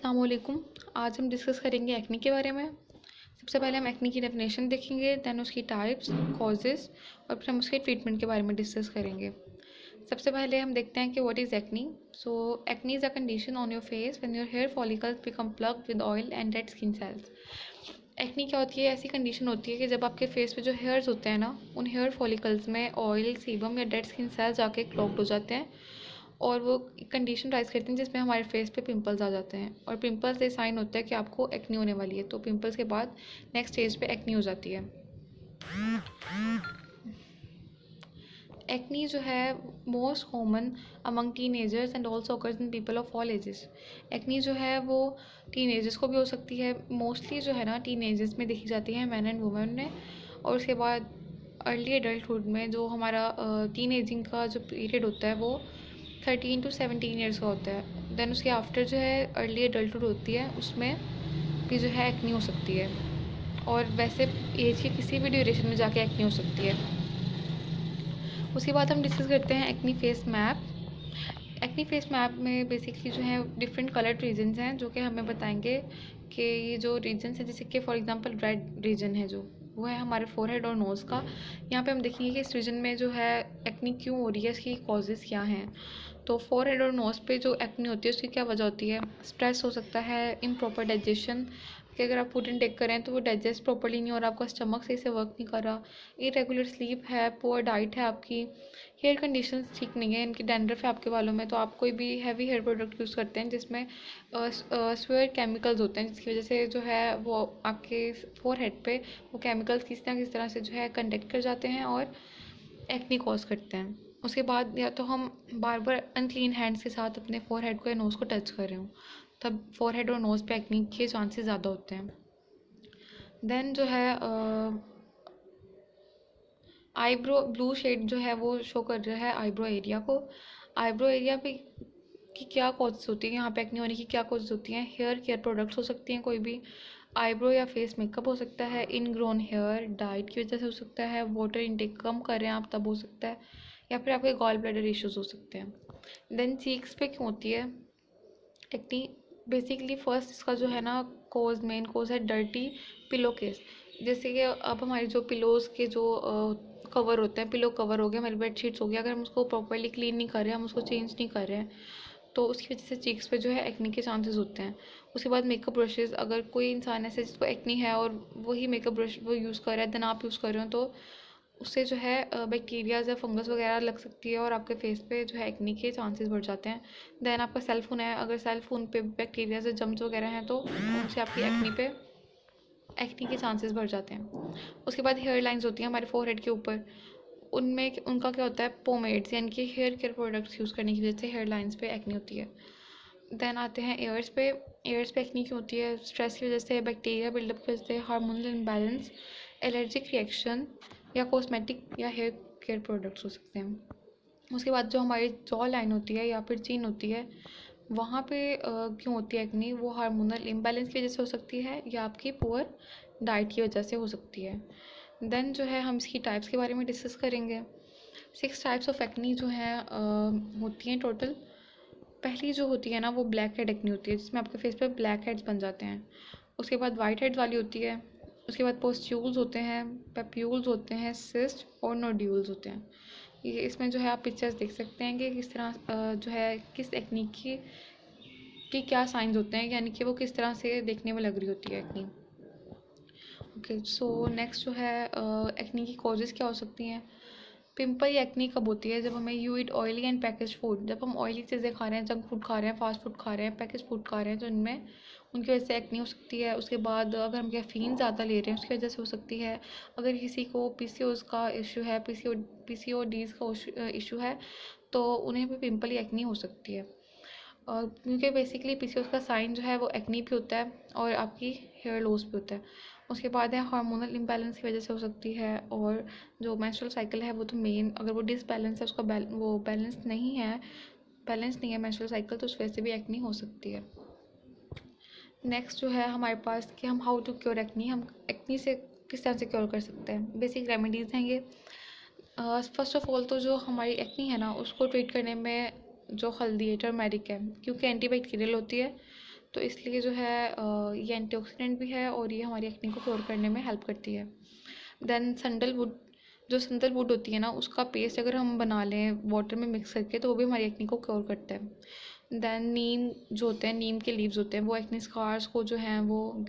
अस्सलाम वालेकुम। आज हम डिस्कस करेंगे एक्ने के बारे में। सबसे पहले हम एक्ने की डेफिनेशन देखेंगे, दैन उसकी टाइप्स, कॉजेज़ और फिर हम उसके ट्रीटमेंट के बारे में डिस्कस करेंगे। सबसे पहले हम देखते हैं कि what is acne. So acne is a condition on your face when your hair follicles become plugged with oil and dead skin cells. Acne क्या होती है? ऐसी कंडीशन होती है कि जब आपके फेस पे जो हेयर्स होते हैं ना, उन हेयर फॉलिकल्स में ऑयल, सीबम या डेड स्किन सेल्स जाके क्लॉग्ड हो जाते हैं और वो कंडीशन राइज करते हैं जिसमें हमारे फेस पे पिंपल्स आ जाते हैं। और पिंपल्स ये साइन होता है कि आपको एक्ने होने वाली है। तो पिंपल्स के बाद नेक्स्ट स्टेज पे एक्ने हो जाती है। एक्ने जो है most common among teenagers and also occurs in people of all ages. Acne जो है वो टीनेजर्स को भी हो सकती है, मोस्टली जो है ना टीनेजर्स में देखी जाती है, मैन एंड वुमेन में। और उसके बाद अर्ली एडल्टहुड में जो हमारा टीनेजिंग का जो पीरियड होता है वो 13 to 17 ईयर्स का होता है। देन उसके आफ्टर जो है अर्ली एडल्टहुड होती है, उसमें भी जो है एक्ने हो सकती है। और वैसे एज की किसी भी ड्यूरेशन में जाके एक्ने हो सकती है। उसके बाद हम डिस्कस करते हैं acne face map. Acne face map में बेसिकली जो है डिफरेंट कलर्ड रीजन्स हैं जो कि हमें बताएंगे कि ये जो रीजन्स हैं, जैसे कि फॉर एग्जांपल रेड रीजन है जो वो है हमारे फोरहेड और नोज़ का। यहाँ पे हम देखेंगे कि इस रीजन में जो है एक्ने क्यों हो रही है, इसकी कॉजेज़ क्या हैं। तो फोरहेड और नोज़ पे जो एक्ने होती है उसकी क्या वजह होती है? स्ट्रेस हो सकता है, इम्प्रॉपर डाइजेशन, कि अगर आप फूड इनटेक करें तो वो डाइजेस्ट प्रॉपर्ली नहीं हो रहा, आपका स्टमक सही से वर्क नहीं कर रहा, इरेगुलर स्लीप है, पुअर डाइट है आपकी, हेयर कंडीशंस ठीक नहीं है, इनकी डैंड्रफ है आपके बालों में, तो आप कोई भी हैवी हेयर प्रोडक्ट यूज़ करते हैं जिसमें स्वेयर केमिकल्स होते हैं, जिसकी वजह से जो है वो आपके फोरहेड पे वो केमिकल्स किस तरह से जो है कंडक्ट कर जाते हैं और एक्ने कॉज करते हैं। उसके बाद या तो हम बार बार अनक्लीन हैंड्स के साथ अपने फोरहेड को या नोज़ को टच कर रहे हो, तब फोरहेड और नोज़ पे एक्ने के चांसेस ज़्यादा होते हैं। देन जो है आईब्रो ब्लू शेड जो है वो शो कर रहा है आईब्रो एरिया को। आईब्रो एरिया पे की क्या कॉजेज होती है, यहाँ पे एक्ने होने की क्या कॉजेज होती हैं? हेयर केयर प्रोडक्ट्स हो सकती हैं, कोई भी आईब्रो या फेस मेकअप हो सकता है, इनग्रोन हेयर डाइट की वजह से हो सकता है, वाटर इनटेक कम कर रहे हैं आप तब हो सकता है, या फिर आपके गॉल ब्लैडर इश्यूज हो सकते हैं। देन चीक्स पे क्यों होती है एक्ने? बेसिकली फर्स्ट इसका जो है ना मेन कोज है डर्टी पिलो केस। जैसे कि अब हमारी जो पिलोज़ के जो कवर होते हैं, पिलो कवर हो गया, हमारी बेडशीट्स हो गया, अगर हम उसको प्रॉपरली क्लीन नहीं कर रहे हैं, हम उसको चेंज नहीं कर रहे हैं, तो उसकी वजह से चीक्स पे जो है एक्ने के चांसेस होते हैं। उसके बाद मेकअप ब्रशेज़, अगर कोई इंसान ऐसे जिसको एक्ने है और वही मेकअप ब्रश वो यूज़ कर रहा है, देन आप यूज़ कर रहे हो, तो उससे जो है बैक्टीरियाज या फंगस वगैरह लग सकती है और आपके फेस पे जो है एक्ने के चांसेस बढ़ जाते हैं। देन आपका सेल फोन है, अगर सेल फोन पे बैक्टीरिया या जम्स वगैरह हैं तो उनसे आपकी एक्ने के चांसेस बढ़ जाते हैं। उसके बाद हेयर लाइंस होती हैं हमारे फोरहेड के ऊपर, उनमें उनका क्या होता है? पोमेड्स यानी कि हेयर केयर प्रोडक्ट्स यूज़ करने की वजह से हेयर लाइंस पे एक्ने होती है। देन आते हैं एयर्स पे। एयर्स पे एक्ने क्यों होती है? स्ट्रेस की वजह से, बैक्टीरिया बिल्डअप की वजह से, हार्मोनल इम्बैलेंस, एलर्जिक रिएक्शन या कॉस्मेटिक या हेयर केयर प्रोडक्ट्स हो सकते हैं। उसके बाद जो हमारी जॉ लाइन होती है या फिर चीन होती है, वहाँ पे क्यों होती है एक्ने? वो हार्मोनल इम्बैलेंस की वजह से हो सकती है या आपकी पुअर डाइट की वजह से हो सकती है। देन जो है हम इसकी टाइप्स के बारे में डिस्कस करेंगे। 6 टाइप्स ऑफ एक्ने जो हैं होती हैं टोटल। पहली जो होती है ना वो ब्लैक हेड एक्ने होती है, जिसमें आपके फेस पे ब्लैक हेड्स बन जाते हैं। उसके बाद वाइट हेड्स वाली होती है। उसके बाद पोस्ट्यूल्स होते हैं, पेप्यूल्स होते हैं, सिस्ट और नोड्यूल्स होते हैं। ये इसमें जो है आप पिक्चर्स देख सकते हैं कि किस तरह जो है किस एक्ने की क्या साइंस होते हैं, यानी कि वो किस तरह से देखने में लग रही होती है एक्ने। ओके, सो नेक्स्ट जो है एक्ने की कॉजेज़ क्या हो सकती हैं? पिंपल या एक्ने कब होती है? जब हमें you eat oily and package food, जब हम ऑयली चीज़ें खा रहे हैं, जंक फूड खा रहे हैं, फास्ट फूड खा रहे हैं, पैकेज फूड खा रहे हैं, तो इनमें उनकी वजह से एक्ने हो सकती है। उसके बाद अगर हम कैफीन ज़्यादा ले रहे हैं उसकी वजह से हो सकती है। अगर किसी को पीसीओएस का इशू है, पीसीओडीज का इशू है, तो उन्हें भी पिंपल या एक्ने हो सकती है। क्योंकि बेसिकली पीसीओएस का साइन जो है वो एक्ने भी होता है और आपकी हेयर लॉस भी होता है। उसके बाद है हार्मोनल इम्बैलेंस की वजह से हो सकती है, और जो मेंस्ट्रुअल साइकिल है वो तो मेन, अगर वो डिसबैलेंस है, उसका वो बैलेंस नहीं है मेंस्ट्रुअल साइकिल, तो उस वजह से भी एक्ने हो सकती है। नेक्स्ट जो है हमारे पास कि हम हाउ टू क्योर एक्ने, हम एक्ने से किस तरह से क्योर कर सकते हैं। बेसिक रेमेडीज़ हैं ये। फर्स्ट ऑफ ऑल तो जो हमारी एक्ने है ना उसको ट्रीट करने में जो हल्दी है, टर्मेरिक है, क्योंकि एंटीबैक्टीरियल होती है, तो इसलिए जो है ये एंटीऑक्सीडेंट भी है और ये हमारी एक्ने को क्योर करने में हेल्प करती है। देन सैंडलवुड, जो सैंडलवुड होती है ना, उसका पेस्ट अगर हम बना लें वाटर में मिक्स करके तो वो भी हमारी एक्ने को क्योर करता है। देन नीम जो होते हैं, नीम के लीव्स होते हैं, वो एक्ने स्कार्स को जो हैं वो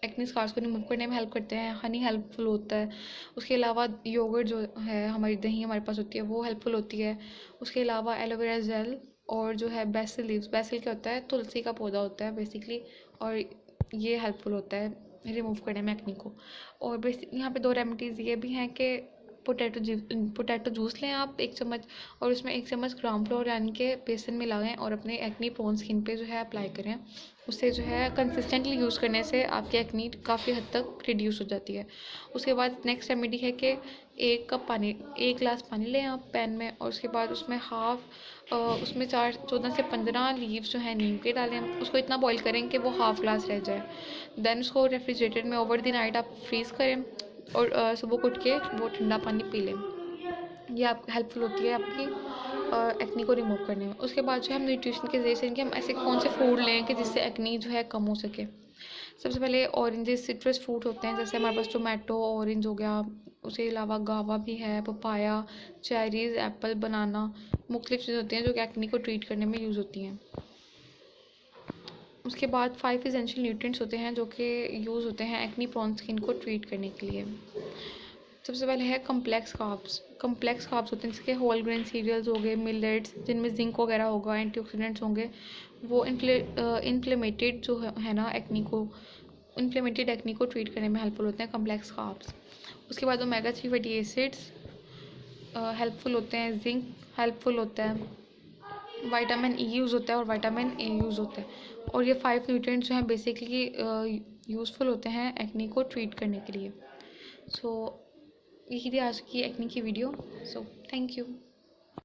एक्ने स्कार्स को रिमूव करने में हेल्प करते हैं। हनी हेल्पफुल होता है। उसके अलावा योगर्ट जो है, हमारी दही हमारे पास होती है, वो हेल्पफुल होती है। उसके अलावा एलोवेरा जेल और जो है बेसिल लीव्स, बेसिल क्या होता है, तुलसी का पौधा होता है बेसिकली, और ये हेल्पफुल होता है रिमूव करने में एक्ने को। और बेसिक यहाँ पे 2 रेमेडीज़ ये भी हैं कि पोटैटो जूस लें आप 1 चम्मच, और उसमें 1 चम्मच ग्राम फ्लोर यानी कि बेसन मिलाएं और अपने एक्नी प्रोन स्किन पे जो है अप्लाई करें। उससे जो है कंसिस्टेंटली यूज़ करने से आपकी एक्नी काफ़ी हद तक रिड्यूस हो जाती है। उसके बाद नेक्स्ट रेमेडी है कि 1 गिलास पानी लें आप पैन में, और उसके बाद उसमें उसमें 14 से 15 लीव्स जो हैं नीम के डालें। उसको इतना बॉईल करें कि वो हाफ ग्लास रह जाए। देन उसको रेफ्रिजरेटर में ओवर द नाइट आप फ्रीज़ करें, और सुबह उठ के वो ठंडा पानी पी लें। ये आप हेल्पफुल होती है आपकी एक्नी को रिमूव करने में। उसके बाद जो है हम न्यूट्रिशन के ज़रिए से कि हम ऐसे कौन से फूड लें कि जिससे एक्नी जो है कम हो सके। सबसे पहले ऑरेंजेस, सिट्रस फ्रूट होते हैं, जैसे हमारे पास टोमेटो, ऑरेंज हो गया। उसके अलावा गावा भी है, पपाया, चेरीज़, एप्पल, बनाना, मुख्तलिफ चीज़ें होती हैं जो कि एक्नी को ट्रीट करने में यूज़ होती हैं। उसके बाद 5 एसेंशियल न्यूट्रिएंट्स होते हैं जो कि यूज़ होते हैं एक्नी प्रोन स्किन को ट्रीट करने के लिए। सबसे पहले है कम्प्लेक्स कार्ब्स। कम्प्लेक्स कार्ब्स होते हैं जैसे होल ग्रेन सीरियल्स हो गए, मिलेट्स जिनमें जिंक वगैरह होगा, एंटीऑक्सीडेंट्स होंगे। वो इन्फ्लेमेटेड जो है ना एक्नी को, इन्फ्लेमेटेड एक्नी को ट्रीट करने में हेल्पफुल होते हैं कम्प्लेक्स कार्ब्स। उसके बाद ओमेगा 3 फैटी एसिड्स हेल्पफुल होते हैं। जिंक हेल्पफुल होता है। विटामिन ई यूज़ होता है और विटामिन ए यूज़ होता है। और ये 5 न्यूट्रिएंट्स जो हैं बेसिकली यूज़फुल होते हैं एक्नी को ट्रीट करने के लिए। सो यही थी आज की एक्नी की वीडियो। So thank you.